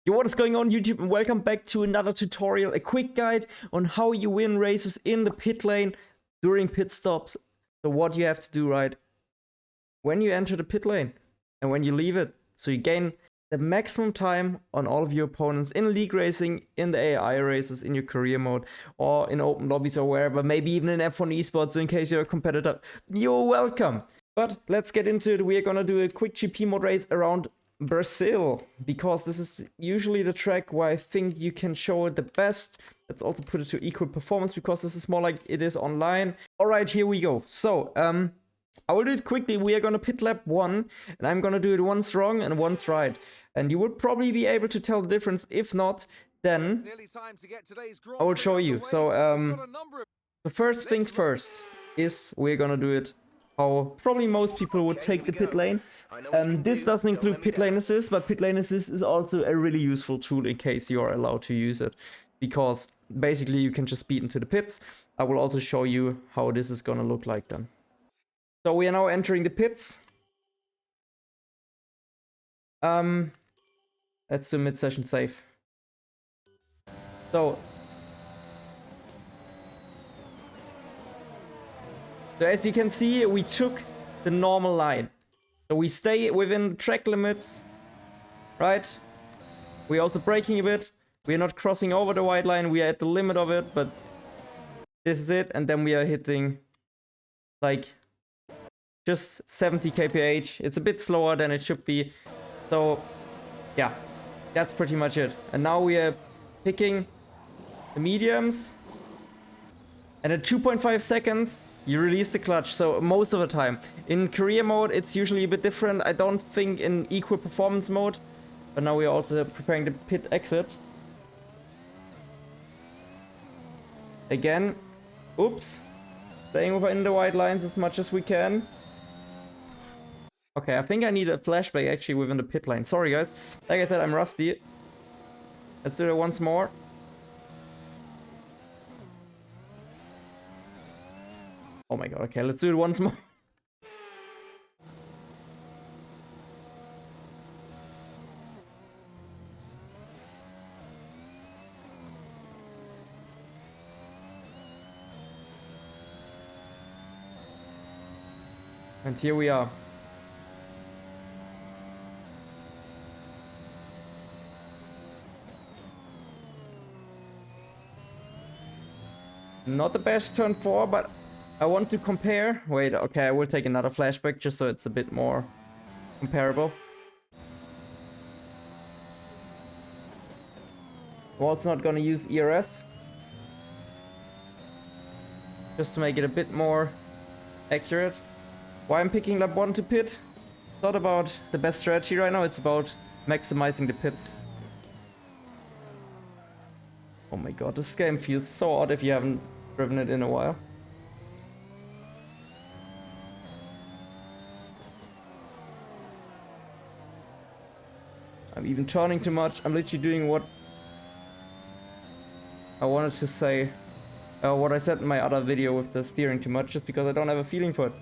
Yo, what is going on YouTube, and welcome back to another tutorial, a quick guide on how you win races in the pit lane during pit stops. So what you have to do, right, when you enter the pit lane and when you leave it, so you gain the maximum time on all of your opponents in league racing, in the AI races, in your career mode, or in open lobbies or wherever, maybe even in F1 esports, so in case you're a competitor, you're welcome. But let's get into it. We are gonna do a quick GP mode race around Marcel, because this is usually the track where I think you can show it the best. Let's also put it to equal performance, because this is more like it is online. Alright, here we go. So, I will do it quickly. We are gonna pit lap 1, and I'm gonna do it once wrong and once right. And you would probably be able to tell the difference. If not, then I will show you. So, the first things first is we're gonna do it how probably most people would take the pit lane. This doesn't include pit lane assist, but pit lane assist is also a really useful tool in case you are allowed to use it, because basically you can just speed into the pits. I will also show you how this is gonna look like then. So we are now entering the pits. Let's do mid-session save. So as you can see, we took the normal line. So we stay within track limits, right? We're also braking a bit. We're not crossing over the white line. We are at the limit of it, but this is it. And then we are hitting like just 70 kph. It's a bit slower than it should be. So yeah, that's pretty much it. And now we are picking the mediums. And at 2.5 seconds, you release the clutch, so most of the time. In career mode, it's usually a bit different. I don't think in equal performance mode. But now we are also preparing the pit exit. Again, oops. Staying within the white lines as much as we can. Okay, I think I need a flashback actually within the pit lane. Sorry guys. Like I said, I'm rusty. Let's do it once more. Oh my god, okay, let's do it once more. And here we are. Not the best turn 4, but I want to compare. Wait, okay, I will take another flashback just so it's a bit more comparable. I'm also not gonna use ERS, just to make it a bit more accurate. Why I'm picking lap 1 to pit? It's not about the best strategy right now, it's about maximizing the pits. Oh my god, this game feels so odd if you haven't driven it in a while. I'm even turning too much. I'm literally doing what I wanted to say. What I said in my other video with the steering too much, just because I don't have a feeling for it.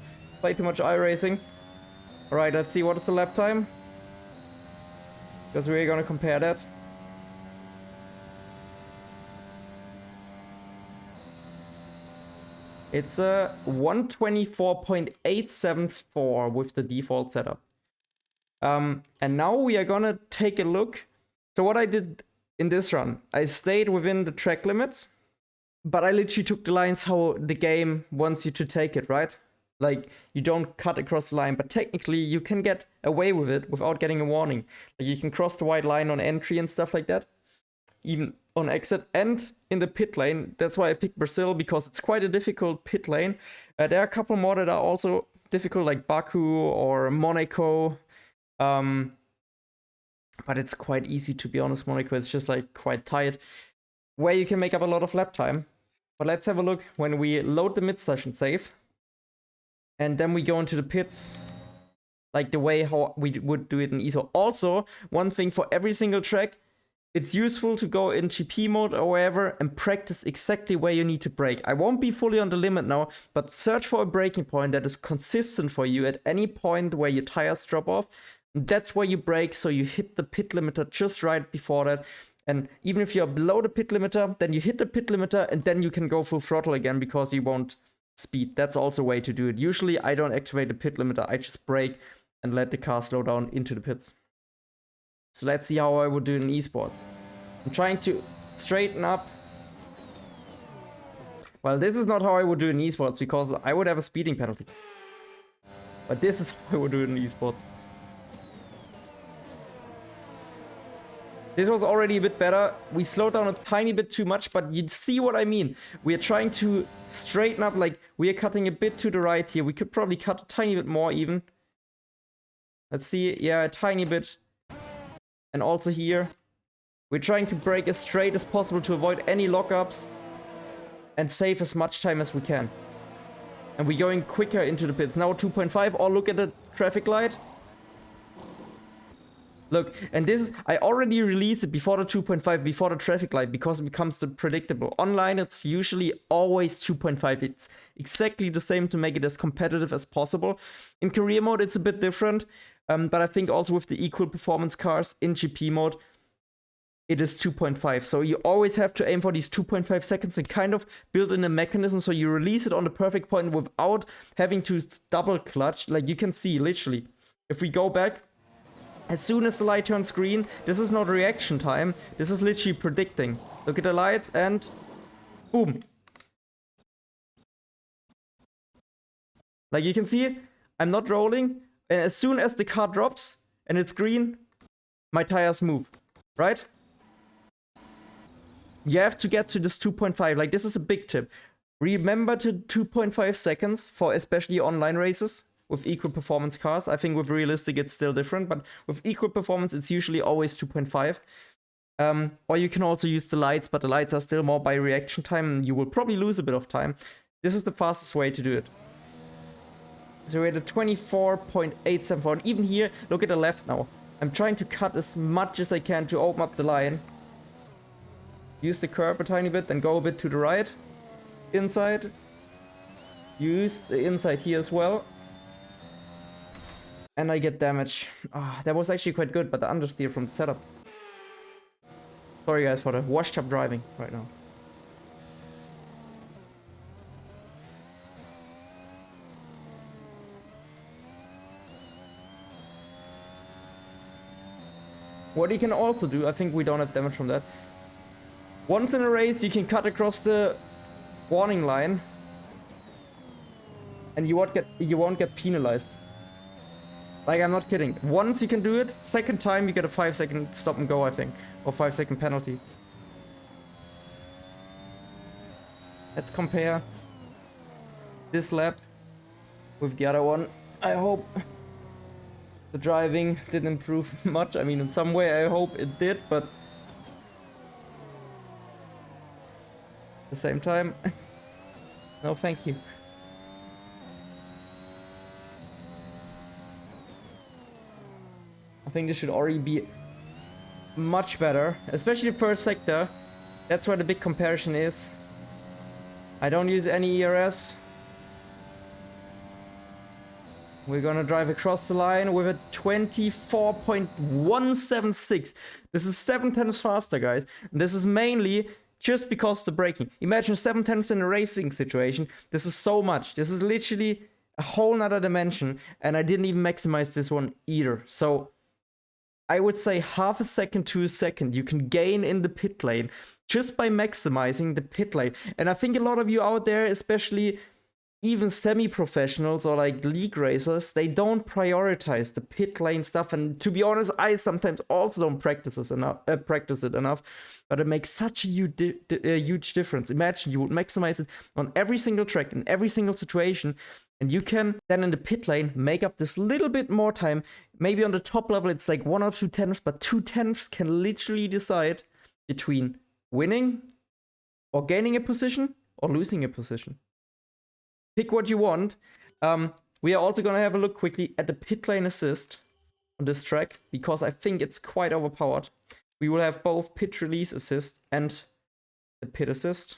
Play too much iRacing. Alright, let's see what is the lap time. Because we're gonna compare that. It's a 124.874 with the default setup. And now we are gonna take a look. So what I did in this run, I stayed within the track limits, but I literally took the lines how the game wants you to take it, right? Like, you don't cut across the line, but technically you can get away with it without getting a warning. Like, you can cross the white line on entry and stuff like that, even on exit and in the pit lane. That's why I picked Brazil, because it's quite a difficult pit lane. There are a couple more that are also difficult, like Baku or Monaco. But it's quite easy, to be honest. Monaco is just like quite tight, where you can make up a lot of lap time. But let's have a look when we load the mid-session save. And then we go into the pits, like the way how we would do it in ESO. Also, one thing for every single track, it's useful to go in GP mode or wherever and practice exactly where you need to brake. I won't be fully on the limit now, but search for a braking point that is consistent for you at any point where your tires drop off. That's why you brake, so you hit the pit limiter just right before that. And even if you're below the pit limiter, then you hit the pit limiter and then you can go full throttle again because you won't speed. That's also a way to do it. Usually I don't activate the pit limiter, I just brake and let the car slow down into the pits. So let's see how I would do in esports. I'm trying to straighten up. Well, this is not how I would do in esports because I would have a speeding penalty. But this is how I would do it in esports. This was already a bit better. We slowed down a tiny bit too much, but you see what I mean. We are trying to straighten up, like we are cutting a bit to the right here. We could probably cut a tiny bit more even. Let's see, yeah, a tiny bit. And also here, we're trying to brake as straight as possible to avoid any lockups and save as much time as we can. And we're going quicker into the pits. Now 2.5, or look at the traffic light. Look, and this is, I already released it before the 2.5, before the traffic light, because it becomes the predictable. Online, it's usually always 2.5. It's exactly the same to make it as competitive as possible. In career mode, it's a bit different, but I think also with the equal performance cars in GP mode, it is 2.5. So you always have to aim for these 2.5 seconds and kind of build in a mechanism so you release it on the perfect point without having to double clutch. Like you can see, literally, if we go back, as soon as the light turns green, this is not reaction time, this is literally predicting. Look at the lights and boom. Like you can see, I'm not rolling, and as soon as the car drops and it's green, my tires move, right? You have to get to this 2.5, like this is a big tip. Remember to 2.5 seconds for especially online races. With equal performance cars. I think with realistic it's still different, but with equal performance it's usually always 2.5. Or you can also use the lights, but the lights are still more by reaction time and you will probably lose a bit of time. This is the fastest way to do it. So we're at a 24.874. And even here, look at the left now. I'm trying to cut as much as I can to open up the line. Use the curb a tiny bit, then go a bit to the right. Inside. Use the inside here as well. And I get damage. That was actually quite good, but the understeer from the setup. Sorry guys for the washed up driving right now. What you can also do, I think we don't have damage from that. Once in a race you can cut across the warning line. And you won't get penalized. Like, I'm not kidding. Once you can do it, second time you get a 5-second stop and go, I think. Or 5-second penalty. Let's compare this lap with the other one. I hope the driving didn't improve much. I mean, in some way I hope it did, but at the same time, no thank you. I think this should already be much better, especially per sector. That's where the big comparison is. I don't use any ERS. We're gonna drive across the line with a 24.176. This is 7 times faster, guys. And this is mainly just because of the braking. Imagine 7 times in a racing situation. This is so much. This is literally a whole nother dimension. And I didn't even maximize this one either. So I would say half a second to a second you can gain in the pit lane just by maximizing the pit lane. And I think a lot of you out there, especially even semi-professionals or like league racers, they don't prioritize the pit lane stuff. And to be honest, I sometimes also don't practice it enough. But it makes such a huge difference. Imagine you would maximize it on every single track, in every single situation. And you can then in the pit lane make up this little bit more time. Maybe on the top level it's like 1 or 2 tenths, but 2 tenths can literally decide between winning or gaining a position or losing a position. Pick what you want. We are also going to have a look quickly at the pit lane assist on this track, because I think it's quite overpowered. We will have both pit release assist and the pit assist.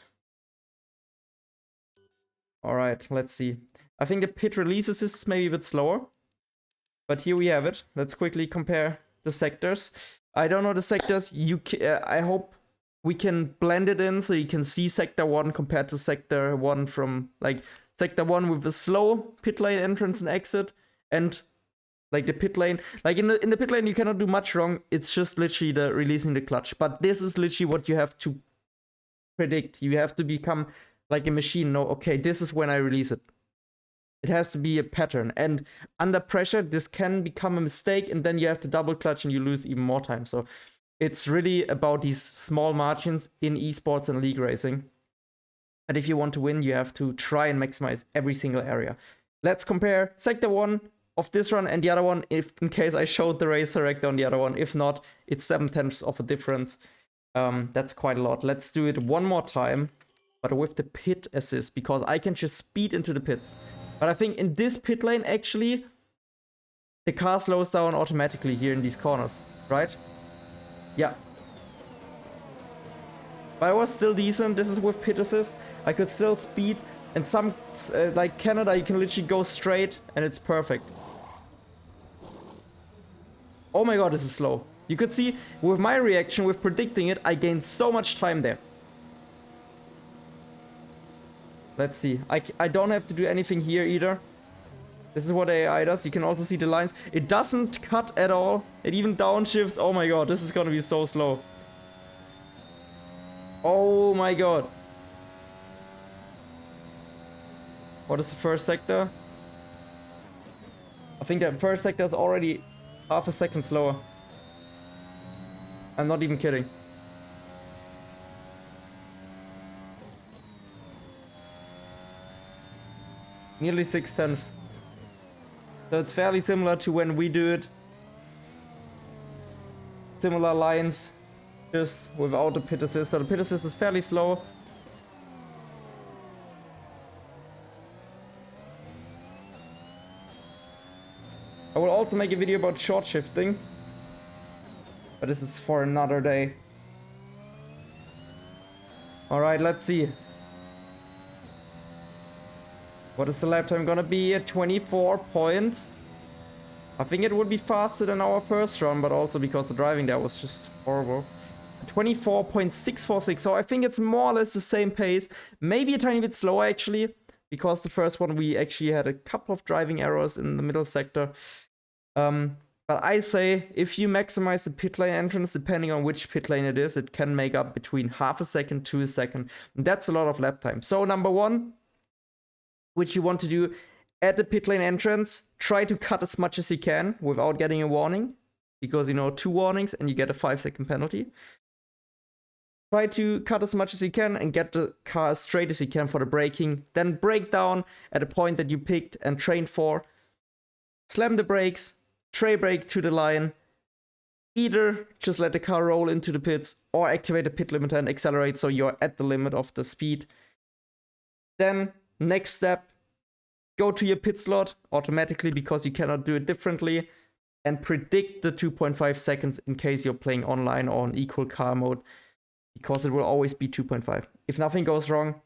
Alright, let's see. I think the pit release assist is maybe a bit slower. But here we have it. Let's quickly compare the sectors. I don't know the sectors. I hope we can blend it in so you can see Sector 1 compared to Sector 1 from, like, Sector 1 with the slow pit lane entrance and exit, and like the pit lane. Like in the pit lane you cannot do much wrong. It's just literally the releasing the clutch. But this is literally what you have to predict. You have to become like a machine. No, okay, this is when I release it. It has to be a pattern. And under pressure, this can become a mistake, and then you have to double clutch and you lose even more time. So it's really about these small margins in esports and league racing. And if you want to win, you have to try and maximize every single area. Let's compare Sector 1 of this run and the other one, if in case I showed the race director on the other one. If not, it's 7/10 of a difference. That's quite a lot. Let's do it one more time, but with the pit assist, because I can just speed into the pits. But I think in this pit lane, actually, the car slows down automatically here in these corners, right? Yeah. But I was still decent. This is with pit assist. I could still speed. And some, like Canada, you can literally go straight and it's perfect. Oh my god, this is slow. You could see with my reaction, with predicting it, I gained so much time there. Let's see. I don't have to do anything here either. This is what AI does. You can also see the lines. It doesn't cut at all. It even downshifts. Oh my god, this is gonna be so slow. Oh my god. What is the first sector? I think the first sector is already half a second slower. I'm not even kidding. Nearly 6/10. So it's fairly similar to when we do it. Similar lines, just without the pit assist. So the pit assist is fairly slow. I will also make a video about short shifting, but this is for another day. Alright, let's see. What is the lap time gonna be at 24 points? I think it would be faster than our first run, but also because the driving there was just horrible. 24.646, so I think it's more or less the same pace. Maybe a tiny bit slower actually, because the first one we actually had a couple of driving errors in the middle sector. But I say if you maximize the pit lane entrance, depending on which pit lane it is, it can make up between half a second to a second. And that's a lot of lap time. So number one, which you want to do at the pit lane entrance, try to cut as much as you can without getting a warning, because, you know, 2 warnings and you get a 5-second penalty. Try to cut as much as you can and get the car as straight as you can for the braking. Then brake down at a point that you picked and trained for. Slam the brakes, tray brake to the line. Either just let the car roll into the pits or activate the pit limiter and accelerate so you're at the limit of the speed. Then, next step, go to your pit slot automatically because you cannot do it differently, and predict the 2.5 seconds in case you're playing online or on equal car mode, because it will always be 2.5. If nothing goes wrong,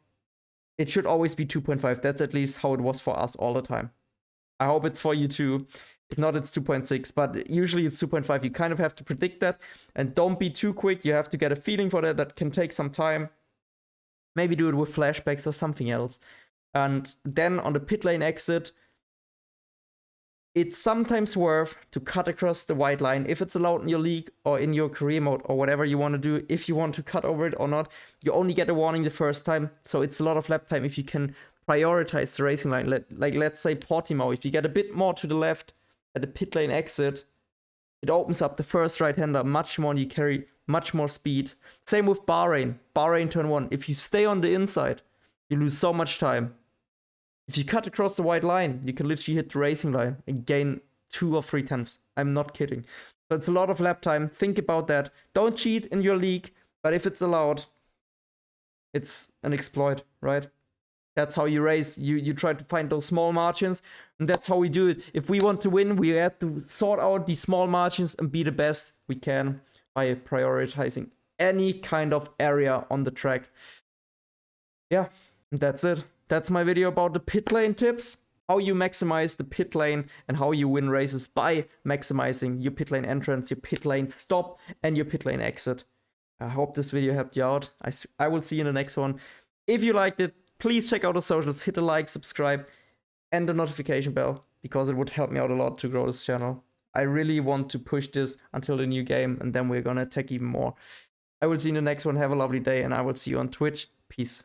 it should always be 2.5. That's at least how it was for us all the time. I hope it's for you too. If not, it's 2.6, but usually it's 2.5. You kind of have to predict that, and don't be too quick. You have to get a feeling for that. That can take some time. Maybe do it with flashbacks or something else. And then on the pit lane exit, it's sometimes worth to cut across the white line if it's allowed in your league or in your career mode or whatever you want to do. If you want to cut over it or not, you only get a warning the first time, so it's a lot of lap time if you can prioritize the racing line. Like let's say Portimao, if you get a bit more to the left at the pit lane exit, it opens up the first right-hander much more and you carry much more speed. Same with Bahrain turn 1. If you stay on the inside, you lose so much time. If you cut across the white line, you can literally hit the racing line and gain 2 or 3 tenths. I'm not kidding. So it's a lot of lap time. Think about that. Don't cheat in your league, but if it's allowed, it's an exploit, right? That's how you race. You try to find those small margins, and that's how we do it. If we want to win, we have to sort out these small margins and be the best we can by prioritizing any kind of area on the track. Yeah, that's it. That's my video about the pit lane tips. how you maximize the pit lane and how you win races by maximizing your pit lane entrance, your pit lane stop, and your pit lane exit. I hope this video helped you out. I will see you in the next one. If you liked it, please check out the socials, hit the like, subscribe, and the notification bell, because it would help me out a lot to grow this channel. I really want to push this until the new game, and then we're gonna attack even more. I will see you in the next one. Have a lovely day, and I will see you on Twitch. Peace.